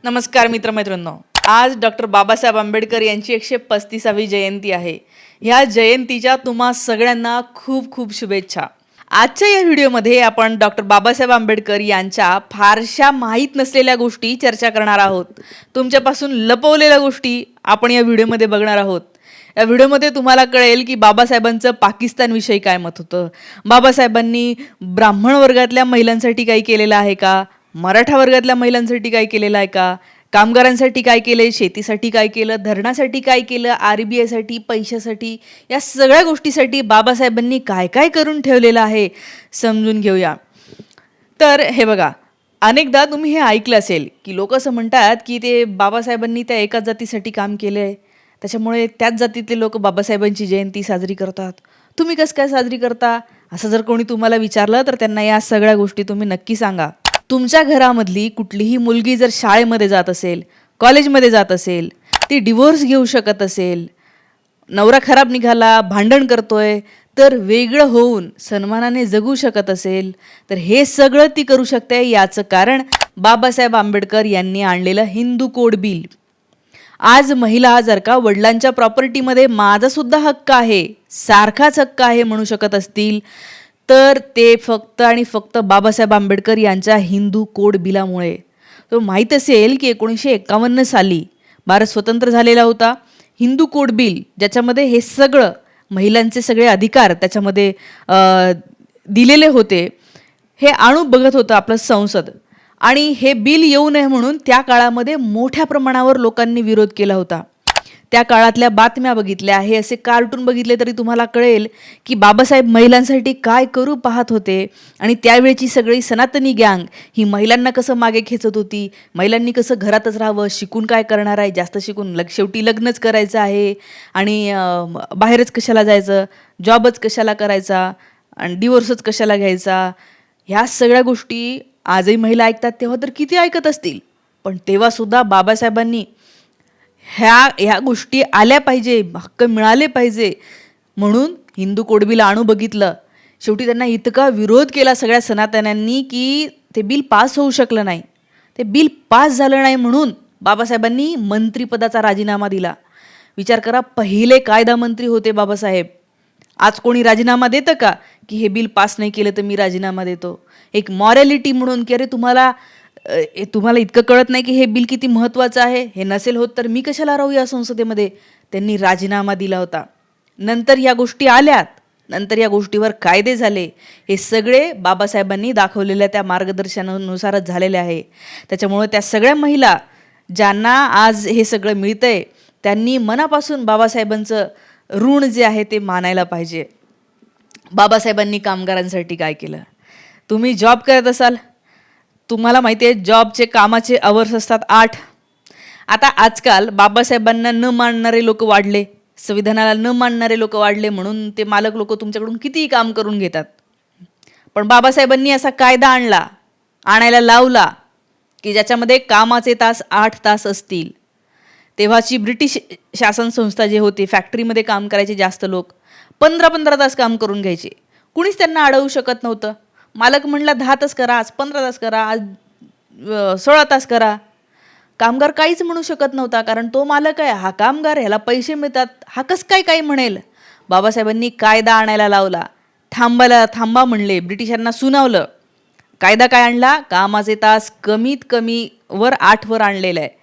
नमस्कार मित्रमैत्रिणींनो, आज डॉक्टर बाबासाहेब आंबेडकर यांची 135वी जयंती आहे. ह्या जयंतीच्या तुम्हा सगळ्यांना खूप खूप शुभेच्छा. आजच्या या व्हिडिओमध्ये आपण डॉक्टर बाबासाहेब आंबेडकर यांच्या फारशा माहीत नसलेल्या गोष्टी चर्चा करणार आहोत. तुमच्यापासून लपवलेल्या गोष्टी आपण या व्हिडिओमध्ये बघणार आहोत. या व्हिडिओमध्ये तुम्हाला कळेल की बाबासाहेबांचं पाकिस्तानविषयी काय मत होतं, बाबासाहेबांनी ब्राह्मण वर्गातल्या महिलांसाठी काही केलेलं आहे का, मराठा वर्गातल्या महिलांसाठी काय केलेलं आहे का, कामगारांसाठी काय केलं, शेतीसाठी काय केलं, धरणासाठी काय केलं, RBIसाठी, पैशासाठी, या सगळ्या गोष्टीसाठी बाबासाहेबांनी काय काय करून ठेवलेलं आहे समजून घेऊया. तर हे बघा, अनेकदा तुम्ही हे ऐकलं असेल की लोक असं म्हणतात की ते बाबासाहेबांनी त्या एकाच जातीसाठी काम केलं आहे, त्याच्यामुळे त्याच जातीतले लोक बाबासाहेबांची जयंती साजरी करतात. तुम्ही कसं काय साजरी करता असं जर कोणी तुम्हाला विचारलं तर त्यांना या सगळ्या गोष्टी तुम्ही नक्की सांगा. तुमच्या घरामधली कुठलीही मुलगी जर शाळेमध्ये जात असेल, कॉलेजमध्ये जात असेल, ती डिवोर्स घेऊ शकत असेल, नवरा खराब निघाला, भांडण करतोय, तर वेगळं होऊन सन्मानाने जगू शकत असेल, तर हे सगळं ती करू शकते. याचं कारण बाबासाहेब आंबेडकर यांनी आणलेलं हिंदू कोड बिल. आज महिला जर का वडिलांच्या प्रॉपर्टीमध्ये माझा सुद्धा हक्क आहे, सारखाच हक्क आहे म्हणू शकत असतील, तर ते फक्त आणि फक्त बाबासाहेब आंबेडकर यांच्या हिंदू कोड बिलामुळे. तो माहीत असेल की 1951 साली भारत स्वतंत्र झालेला होता. हिंदू कोड बिल ज्याच्यामध्ये हे सगळं महिलांचे सगळे अधिकार त्याच्यामध्ये दिलेले होते, हे आणू बघत होतं आपलं संसद. आणि हे बिल येऊ नये म्हणून त्या काळामध्ये मोठ्या प्रमाणावर लोकांनी विरोध केला होता. त्या काळातल्या बातम्या बघितल्या, हे असे कार्टून बघितले तरी तुम्हाला कळेल की बाबासाहेब महिलांसाठी काय करू पाहत होते. आणि त्यावेळची सगळी सनातनी गँग ही महिलांना कसं मागे खेचत होती, महिलांनी कसं घरातच राहावं, शिकून काय करणार आहे, जास्त शिकून शेवटी लग्नच करायचं आहे आणि बाहेरच कशाला जायचं, जॉबच कशाला करायचा आणि डिवोर्सच कशाला घ्यायचा, ह्या सगळ्या गोष्टी आजही महिला ऐकतात. तेव्हा तर किती ऐकत असतील, पण तेव्हासुद्धा बाबासाहेबांनी ह्या गोष्टी आल्या पाहिजे, हक्क मिळाले पाहिजे म्हणून हिंदू कोड बिल आणू बघितलं. शेवटी त्यांना इतका विरोध केला सगळ्या सनातन्यांनी की ते बिल पास होऊ शकलं नाही. ते बिल पास झालं नाही म्हणून बाबासाहेबांनी मंत्रिपदाचा राजीनामा दिला. विचार करा, पहिले कायदा मंत्री होते बाबासाहेब. आज कोणी राजीनामा देतं का की हे बिल पास नाही केलं तर मी राजीनामा देतो, एक मॉरॅलिटी म्हणून की अरे तुम्हाला इतकं कळत नाही की हे बिल किती महत्त्वाचं आहे, हे नसेल होत तर मी कशाला राहू या संसदेमध्ये. त्यांनी राजीनामा दिला होता. नंतर या गोष्टी आल्यात, नंतर या गोष्टीवर कायदे झाले. हे सगळे बाबासाहेबांनी दाखवलेल्या त्या मार्गदर्शनानुसारच झालेले आहे. त्याच्यामुळे त्या सगळ्या महिला ज्यांना आज हे सगळं मिळतंय त्यांनी मनापासून बाबासाहेबांचं ऋण जे आहे ते मानायला पाहिजे. बाबासाहेबांनी कामगारांसाठी काय केलं. तुम्ही जॉब करत असाल, तुम्हाला माहिती आहे जॉबचे कामाचे अवर्स असतात 8. आता आजकाल बाबासाहेबांना न मानणारे लोक वाढले, संविधानाला न मानणारे लोक वाढले म्हणून ते मालक लोक तुमच्याकडून कितीही काम करून घेतात. पण बाबासाहेबांनी असा कायदा आणायला लावला की ज्याच्यामध्ये कामाचे तास 8 तास असतील. तेव्हाची ब्रिटिश शासन संस्था जे होती, फॅक्टरीमध्ये काम करायचे जास्त लोक 15-15 तास काम करून घ्यायचे. कुणीच त्यांना अडवू शकत नव्हतं. मालक म्हणला 10 तास करा, आज 15 तास करा, आज 16 तास करा. कामगार काहीच म्हणू शकत नव्हता, कारण तो मालक आहे, हा कामगार, ह्याला पैसे मिळतात, हा कसं काय म्हणेल. बाबासाहेबांनी कायदा आणायला लावला, थांबा म्हणले, ब्रिटिशांना सुनावलं. कायदा काय आणला, कामाचे तास कमीत कमी 8 वर आणलेलं आहे.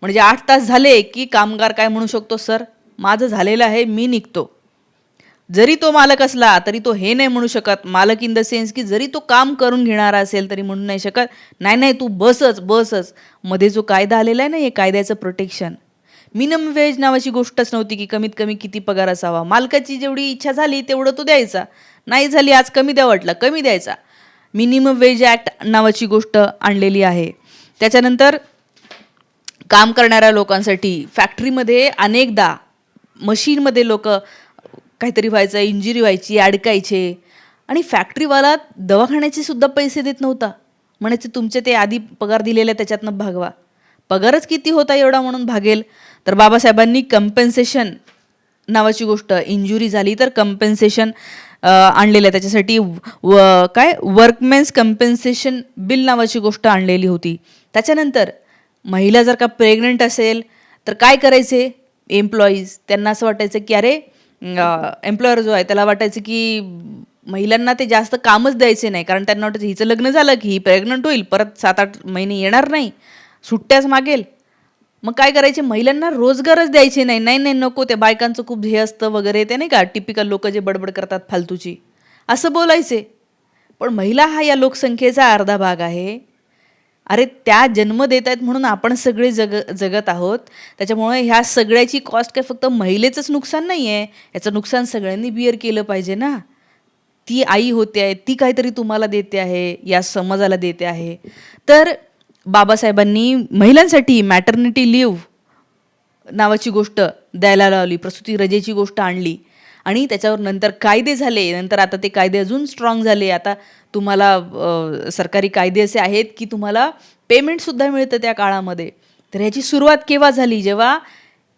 म्हणजे 8 तास झाले की कामगार काय म्हणू शकतो, सर माझं झालेलं आहे, मी निघतो. जरी तो मालक असला तरी तो हे नाही म्हणू शकत, मालक इन द सेन्स की जरी तो काम करून घेणारा असेल तरी म्हणू नाही शकत, नाही तू बसच. मध्ये जो कायदा आलेला आहे ना, हे कायद्याचं प्रोटेक्शन, मिनिमम वेज नावाची गोष्टच नव्हती की कमीत कमी किती पगार असावा. मालकाची जेवढी इच्छा झाली तेवढं तो द्यायचा, नाही झाली आज कमी द्या वाटला कमी द्यायचा. मिनिमम वेज ॲक्ट नावाची गोष्ट आणलेली आहे. त्याच्यानंतर काम करणाऱ्या लोकांसाठी फॅक्टरीमध्ये अनेकदा मशीनमध्ये लोक काहीतरी व्हायचं, इंजुरी व्हायची, अडकायचे आणि फॅक्टरीवाला दवाखान्याचे सुद्धा पैसे देत नव्हता. म्हणायचे तुमचे ते आधी पगार दिलेले त्याच्यातनं भागवा. पगारच किती होता एवढा म्हणून भागेल. तर बाबासाहेबांनी कंपेन्सेशन नावाची गोष्ट, इंजुरी झाली तर कंपेन्सेशन आणलेलं आहे. त्याच्यासाठी वर्कमेन्स कंपेन्सेशन बिल नावाची गोष्ट आणलेली होती. त्याच्यानंतर महिला जर का प्रेग्नंट असेल तर काय करायचे एम्प्लॉईज, त्यांना असं वाटायचं की अरे एम्प्लॉयर जो आहे त्याला वाटायचं की महिलांना ते जास्त कामच द्यायचे नाही, कारण त्यांना वाटायचं हिचं लग्न झालं की ही प्रेग्नंट होईल, परत 7-8 महिने येणार नाही, सुट्ट्याच मागेल. मग काय करायचे, महिलांना रोजगारच द्यायचे नाही. नाही नाही नको, त्या बायकांचं खूप हे असतं वगैरे, ते नाही का टिपिकल लोक जे बडबड करतात फालतूची, असं बोलायचे. पण महिला हा या लोकसंख्येचा अर्धा भाग आहे. अरे त्या जन्म देत आहेत म्हणून आपण सगळे जगत आहोत. त्याच्यामुळे ह्या सगळ्याची कॉस्ट काय फक्त महिलेचंच नुकसान नाही आहे, याचं नुकसान सगळ्यांनी बिअर केलं पाहिजे ना. ती आई होते आहे, ती काहीतरी तुम्हाला देते आहे, या समाजाला देते आहे. तर बाबासाहेबांनी महिलांसाठी मॅटर्निटी लिव्ह नावाची गोष्ट द्यायला लावली, प्रसूती रजेची गोष्ट आणली आणि त्याच्यावर नंतर कायदे झाले. नंतर आता ते कायदे अजून स्ट्रॉंग झाले. आता तुम्हाला सरकारी कायदे असे आहेत की तुम्हाला पेमेंटसुद्धा मिळतं त्या काळामध्ये. तर ह्याची सुरुवात केव्हा झाली, जेव्हा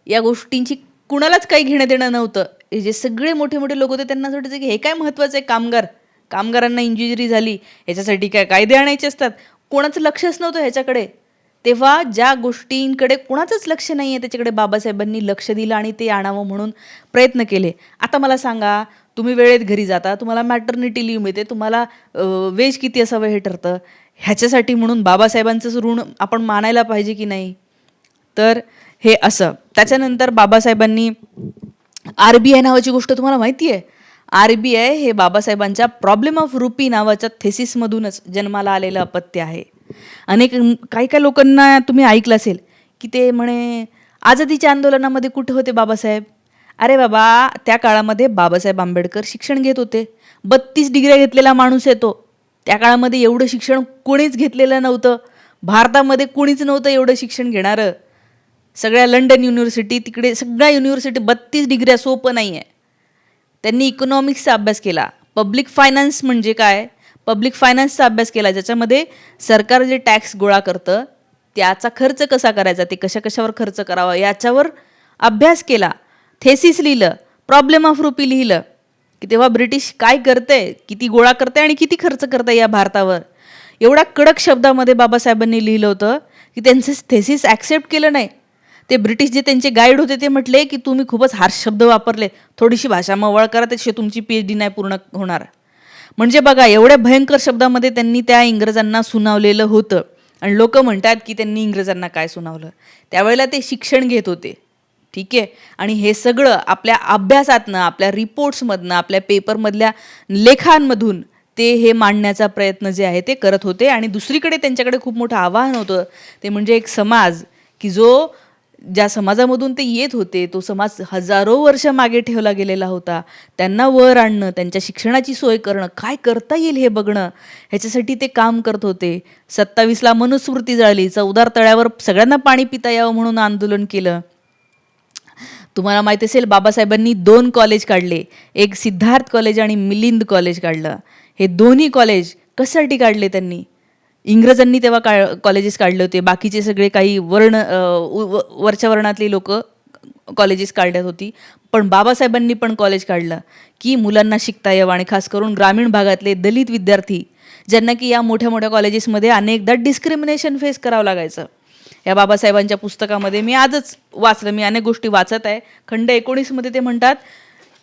या गोष्टींची कुणालाच काही घेणं देणं नव्हतं. हे जे सगळे मोठे मोठे लोक होते त्यांना असं वाटायचं की हे काय महत्त्वाचं आहे, कामगारांना इंजुरी झाली ह्याच्यासाठी काय कायदे आणायचे असतात. कोणाचं लक्षच नव्हतं ह्याच्याकडे. तेव्हा ज्या गोष्टींकडे कोणाचंच लक्ष नाही आहे त्याच्याकडे बाबासाहेबांनी लक्ष दिलं आणि ते आणावं म्हणून प्रयत्न केले. आता मला सांगा, तुम्ही वेळेत घरी जाता, तुम्हाला मॅटर्निटी लिव्ह मिळते, तुम्हाला वेज किती असावं हे ठरतं. ह्याच्यासाठी म्हणून बाबासाहेबांचं ऋण आपण मानायला पाहिजे की नाही. तर हे असं. त्याच्यानंतर बाबासाहेबांनी RBI नावाची गोष्ट तुम्हाला माहिती आहे. RBI हे बाबासाहेबांच्या प्रॉब्लेम ऑफ रुपी नावाच्या थेसिसमधूनच जन्माला आलेलं अपत्य आहे. काही काही लोकांना तुम्ही ऐकलं असेल की ते म्हणे आझादीच्या आंदोलनामध्ये कुठे होते बाबासाहेब. अरे बाबा, त्या काळामध्ये बाबासाहेब आंबेडकर शिक्षण घेत होते. 32 डिग्र्या घेतलेला माणूस आहे तो. त्या काळामध्ये एवढं शिक्षण कोणीच घेतलेलं नव्हतं. भारतामध्ये कोणीच नव्हतं एवढं शिक्षण घेणारं. सगळ्या लंडन युनिव्हर्सिटी, तिकडे सगळ्या युनिव्हर्सिटी 32 डिग्र्या सोपं नाही आहे. त्यांनी इकॉनॉमिक्सचा अभ्यास केला. पब्लिक फायनान्स म्हणजे काय, पब्लिक फायनान्सचा अभ्यास केला, ज्याच्यामध्ये सरकार जे टॅक्स गोळा करतं त्याचा खर्च कसा करायचा, ते कशावर खर्च करावा याच्यावर अभ्यास केला. थेसिस लिहिलं, प्रॉब्लेम ऑफ रुपी लिहिलं की तेव्हा ब्रिटिश काय करते, किती गोळा करते आणि किती खर्च करते या भारतावर. एवढ्या कडक शब्दामध्ये बाबासाहेबांनी लिहिलं होतं की त्यांचं थेसिस ॲक्सेप्ट केलं नाही. ते ब्रिटिश जे त्यांचे गाईड होते ते म्हटले की तुम्ही खूपच हार्श शब्द वापरले, थोडीशी भाषा मवळ करा, त्याशिवाय तुमची PhD नाही पूर्ण होणार. म्हणजे बघा, एवढ्या भयंकर शब्दामध्ये त्यांनी त्या इंग्रजांना सुनावलेलं होतं. आणि लोक म्हणतात की त्यांनी इंग्रजांना काय सुनावलं, त्यावेळेला ते शिक्षण घेत होते. ठीक आहे. आणि हे सगळं आपल्या अभ्यासातनं, आपल्या रिपोर्ट्समधनं, आपल्या पेपरमधल्या लेखांमधून ते हे मांडण्याचा प्रयत्न जे आहे ते करत होते. आणि दुसरीकडे त्यांच्याकडे खूप मोठं आव्हान होतं, ते म्हणजे एक समाज की ज्या समाजामधून ते येत होते तो समाज हजारो वर्ष मागे ठेवला गेलेला होता. त्यांना वर आणणं, त्यांच्या शिक्षणाची सोय करणं, काय करता येईल हे बघणं, ह्याच्यासाठी ते काम करत होते. 27ला मनुस्मृती जाळली, 14 तळ्यावर सगळ्यांना पाणी पिता यावं म्हणून आंदोलन केलं. तुम्हाला माहिती असेल बाबासाहेबांनी 2 कॉलेज काढले, एक सिद्धार्थ कॉलेज आणि मिलिंद कॉलेज काढलं. हे दोन्ही कॉलेज कशासाठी काढले त्यांनी, इंग्रजांनी तेव्हा कॉलेजेस काढले होते, बाकीचे सगळे काही वरच्या वर्णातली लोक कॉलेजेस काढण्यात होती, पण बाबासाहेबांनी पण कॉलेज काढलं की मुलांना शिकता यावं. आणि खास करून ग्रामीण भागातले दलित विद्यार्थी, ज्यांना की या मोठ्या मोठ्या कॉलेजेसमध्ये अनेकदा डिस्क्रिमिनेशन फेस करावं लागायचं. या बाबासाहेबांच्या पुस्तकामध्ये मी आजच वाचलं, मी अनेक गोष्टी वाचत आहे. खंड 19 ते म्हणतात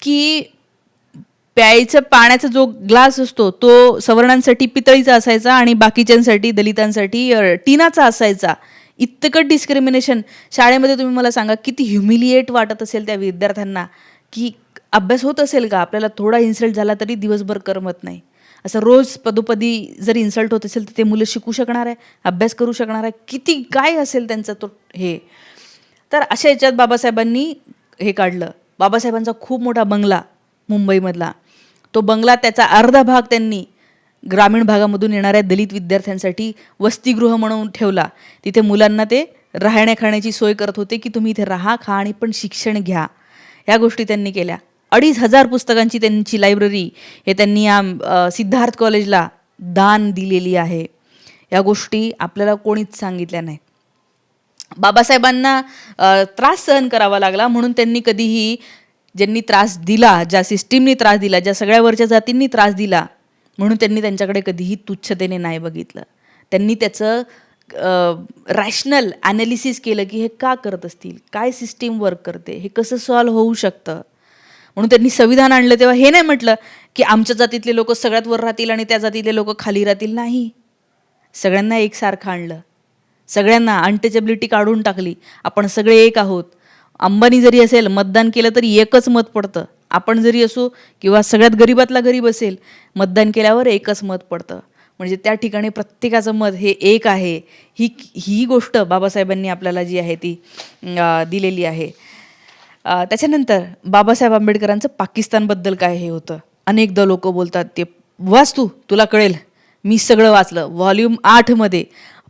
की प्यायचं पाण्याचा जो ग्लास असतो तो सवर्णांसाठी पितळीचा असायचा आणि बाकीच्यांसाठी, दलितांसाठी टिनाचा असायचा. इतकं डिस्क्रिमिनेशन शाळेमध्ये. तुम्ही मला सांगा किती ह्युमिलिएट वाटत असेल त्या विद्यार्थ्यांना, की अभ्यास होत असेल का, आपल्याला थोडा इन्सल्ट झाला तरी दिवसभर करमत नाही. असं रोज पदोपदी जर इन्सल्ट होत असेल तर ते मुलं शिकू शकणार आहे, अभ्यास करू शकणार आहे, किती काय असेल त्यांचा तो हे. तर अशा याच्यात बाबासाहेबांनी हे काढलं. बाबासाहेबांचा खूप मोठा बंगला मुंबईमधला, तो बंगला त्याचा अर्धा भाग त्यांनी ग्रामीण भागामधून येणाऱ्या दलित विद्यार्थ्यांसाठी वसतिगृह म्हणून ठेवला. तिथे मुलांना ते राहण्या खाण्याची सोय करत होते की तुम्ही इथे राहा, खा आणि पण शिक्षण घ्या. ह्या गोष्टी त्यांनी केल्या. 2500 पुस्तकांची त्यांची लायब्ररी हे त्यांनी या सिद्धार्थ कॉलेजला दान दिलेली आहे. या गोष्टी आपल्याला कोणीच सांगितल्या नाही. बाबासाहेबांना त्रास सहन करावा लागला म्हणून त्यांनी कधीही, ज्यांनी त्रास दिला, ज्या सिस्टीमनी त्रास दिला, ज्या सगळ्यावरच्या जातींनी त्रास दिला, म्हणून त्यांनी त्यांच्याकडे कधीही तुच्छतेने नाही बघितलं. त्यांनी त्याचं रॅशनल ॲनालिसिस केलं की हे का करत असतील, काय सिस्टीम वर्क करते, हे कसं सॉल्व्ह होऊ शकतं. म्हणून त्यांनी संविधान आणलं तेव्हा हे नाही म्हटलं की आमच्या जातीतले लोक सगळ्यात वर राहतील आणि त्या जातीतले लोक खाली राहतील. नाही, सगळ्यांना एकसारखं आणलं, सगळ्यांना अनटचेबिलिटी काढून टाकली. आपण सगळे एक आहोत. अंबानी जरी असेल, मतदान केलं तरी एकच मत पडतं. आपण जरी असो किंवा सगळ्यात गरीबातला गरीब असेल, मतदान केल्यावर एकच मत पडतं. म्हणजे त्या ठिकाणी प्रत्येकाचं मत हे एक आहे. ही गोष्ट बाबासाहेबांनी आपल्याला जी आहे ती दिलेली आहे. त्याच्यानंतर बाबासाहेब आंबेडकरांचं पाकिस्तानबद्दल काय हे होतं. अनेकदा लोक बोलतात ते वाच तुला कळेल. मी सगळं वाचलं. व्हॉल्यूम 8मध्ये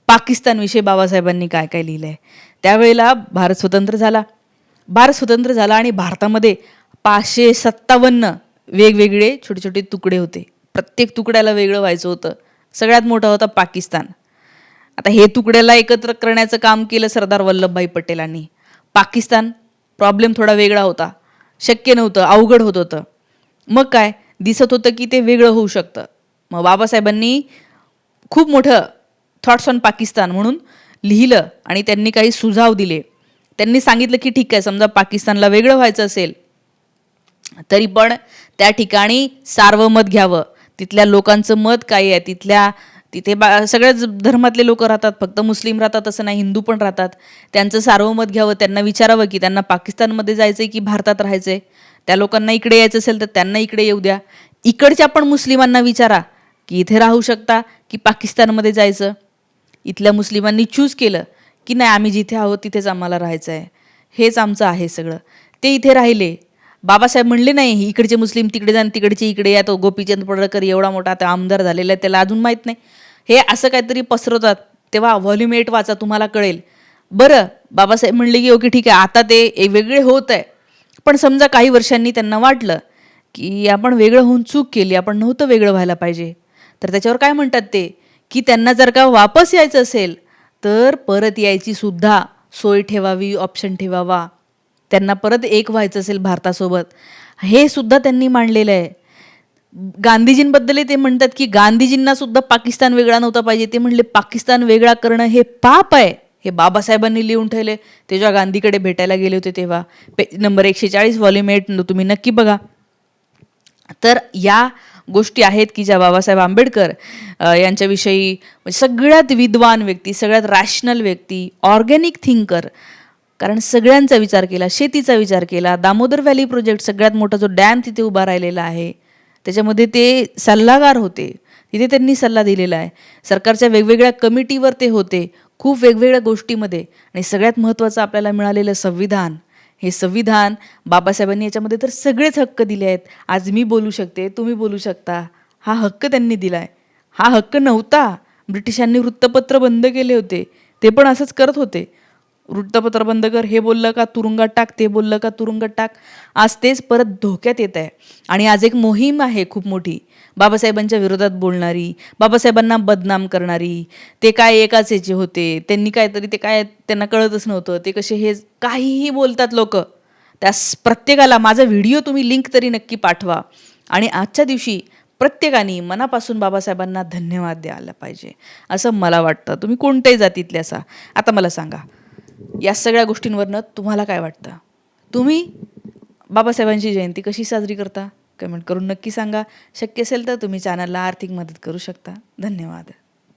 पाकिस्तानविषयी बाबासाहेबांनी काय काय लिहिलं आहे. त्यावेळेला भारत स्वतंत्र झाला आणि भारतामध्ये 557 वेगवेगळे छोटे छोटे तुकडे होते. प्रत्येक तुकड्याला वेगळं व्हायचं होतं. सगळ्यात मोठा होता पाकिस्तान. आता हे तुकड्याला एकत्र करण्याचं काम केलं सरदार वल्लभभाई पटेलांनी. पाकिस्तान प्रॉब्लेम थोडा वेगळा होता, शक्य नव्हतं, अवघड होत होतं. मग काय दिसत होतं की ते वेगळं होऊ शकतं. मग बाबासाहेबांनी खूप मोठं थॉट्स ऑन पाकिस्तान म्हणून लिहिलं आणि त्यांनी काही सुझाव दिले. त्यांनी सांगितलं की ठीक आहे, समजा पाकिस्तानला वेगळं व्हायचं असेल तरी पण त्या ठिकाणी सार्वमत घ्यावं. तिथल्या लोकांचं मत काय आहे, तिथे सगळ्याच धर्मातले लोक राहतात, फक्त मुस्लिम राहतात असं नाही, हिंदू पण राहतात. त्यांचं सार्वमत घ्यावं. त्यांना विचारावं की त्यांना पाकिस्तानमध्ये जायचं आहे की भारतात राहायचं आहे. त्या लोकांना इकडे यायचं असेल तर त्यांना इकडे येऊ द्या. इकडच्या पण मुस्लिमांना विचारा की इथे राहू शकता की पाकिस्तानमध्ये जायचं. इथल्या मुस्लिमांनी चूज केलं की नाही, आम्ही जिथे आहोत तिथेच आम्हाला राहायचं आहे, हेच आमचं आहे सगळं. ते इथे राहिले. बाबासाहेब म्हणले नाही इकडचे मुस्लिम तिकडे जा, तिकडचे इकडे या. तो गोपीचंद पडळकर एवढा मोठा आता आमदार झालेला आहे, त्याला अजून माहीत नाही. हे असं काहीतरी पसरवतात. तेव्हा व्हॉल्यूम 8 वाचा, तुम्हाला कळेल. बरं, बाबासाहेब म्हणले की ओके ठीक आहे, आता ते वेगळे होत आहे. पण समजा काही वर्षांनी त्यांना वाटलं की आपण वेगळं होऊन चूक केली, आपण नव्हतं वेगळं व्हायला पाहिजे. तर त्याच्यावर काय म्हणतात ते की त्यांना जर का वापस यायचं असेल तर परत यायची सुद्धा सोय ठेवावी, ऑप्शन ठेवावा. त्यांना परत एक व्हायचं असेल भारतासोबत, हे सुद्धा त्यांनी मांडलेलं आहे. गांधीजींबद्दलही ते म्हणतात की गांधीजींना सुद्धा पाकिस्तान वेगळा नव्हता पाहिजे. ते म्हणले पाकिस्तान वेगळा करणं हे पाप आहे. हे बाबासाहेबांनी लिहून ठेवले. ते जेव्हा गांधीकडे भेटायला गेले होते तेव्हा. नंबर 140 व्हॉल्यूम 8 तुम्ही नक्की बघा. तर या गोष्टी आहेत की ज्या बाबासाहेब आंबेडकर यांच्याविषयी सगळ्यात विद्वान व्यक्ती, सगळ्यात रॅशनल व्यक्ती, ऑर्गॅनिक थिंकर, कारण सगळ्यांचा विचार केला, शेतीचा विचार केला. दामोदर व्हॅली प्रोजेक्ट सगळ्यात मोठा जो डॅम तिथे उभा राहिलेला आहे त्याच्यामध्ये ते सल्लागार होते. तिथे त्यांनी सल्ला दिलेला आहे. सरकारच्या वेगवेगळ्या कमिटीवर ते होते, खूप वेगवेगळ्या गोष्टीमध्ये. आणि सगळ्यात महत्त्वाचं आपल्याला मिळालेलं संविधान, हे संविधान बाबासाहेबांनी याच्यामध्ये तर सगळेच हक्क दिले आहेत. आज मी बोलू शकते, तुम्ही बोलू शकता, हा हक्क त्यांनी दिला आहे. हा हक्क नव्हता. ब्रिटिशांनी वृत्तपत्र बंद केले होते, ते पण असंच करत होते. वृत्तपत्र बंद कर, हे बोललं का तुरुंगात टाक, ते बोललं का तुरुंगात टाक. आज तेच परत धोक्यात येत आहे. आणि आज एक मोहीम आहे खूप मोठी, बाबासाहेबांच्या विरोधात बोलणारी, बाबासाहेबांना बदनाम करणारी. ते काय एकाच याचे होते, त्यांनी काहीतरी, ते काय त्यांना कळतच नव्हतं, ते कसे हे काहीही बोलतात लोक. त्या प्रत्येकाला माझा व्हिडिओ तुम्ही लिंक तरी नक्की पाठवा. आणि आजच्या दिवशी प्रत्येकाने मनापासून बाबासाहेबांना धन्यवाद द्यायला पाहिजे असं मला वाटतं. तुम्ही कोणत्याही जातीतले असा. आता मला सांगा, या सगळ्या गोष्टींवरनं तुम्हाला काय वाटतं? तुम्ही बाबासाहेबांची जयंती कशी साजरी करता? कमेंट करून नक्की सांगा. शक्य असेल तर तुम्ही चॅनलला आर्थिक मदत करू शकता. धन्यवाद.